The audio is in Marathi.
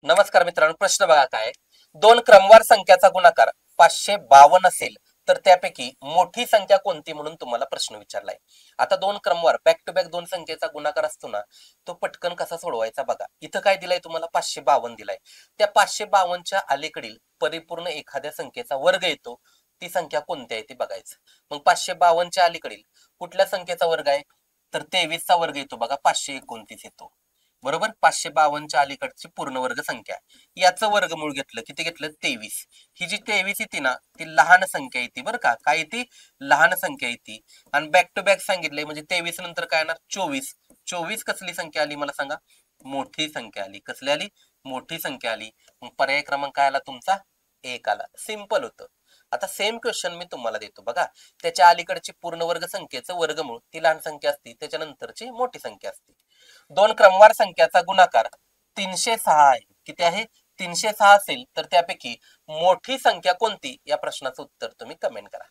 नमस्कार मित्रांनो, प्रश्न बघा काय आहे? दोन क्रमवार संख्याचा गुणाकार 552 असेल तर त्यापैकी मोठी संख्या कोणती म्हणून तुम्हाला प्रश्न विचारलाय. आता दोन क्रमवार बॅक टू बॅक दोन संख्येचा गुणाकार असतो ना, तो पटकन कसा सोडवायचा बघा. इथं काय दिलंय तुम्हाला? 552 दिलाय. त्या 552च्या अलीकडील परिपूर्ण एखाद्या संख्येचा वर्ग येतो. ती संख्या कोणती आहे ते बघायचं. मग 552च्या अलीकडील कुठल्या संख्येचा वर्ग आहे? तर 23चा वर्ग येतो बघा, 529 येतो. बरोबर. 552च्या अलीकडची पूर्ण वर्ग संख्या, याचं वर्गमूळ घेतलं, किती घेतलं? 23. ही जी 23 येते ना, ती लहान संख्या येते बरं का. काय येते? लहान संख्या येते. आणि बॅक टू बॅक सांगितलंय म्हणजे 23 नंतर काय येणार? 24. 24 कसली संख्या आली मला सांगा? मोठी संख्या आली. कसली आली? मोठी संख्या आली. मग पर्याय क्रमांक काय आला तुमचा? 1 आला. सिंपल होतं. आता सेम क्वेश्चन मी तुम्हाला देतो बघा. त्याच्या अलीकडची पूर्ण वर्ग संख्येचं वर्गमूळ ती लहान संख्या असते, त्याच्यानंतरची मोठी संख्या असते. दोन क्रमवार संख्याचा गुणाकार 306 आहे. किती आहे? 306 असेल तर त्यापैकी मोठी संख्या कोणती? या प्रश्नाचं उत्तर तुम्ही कमेंट करा.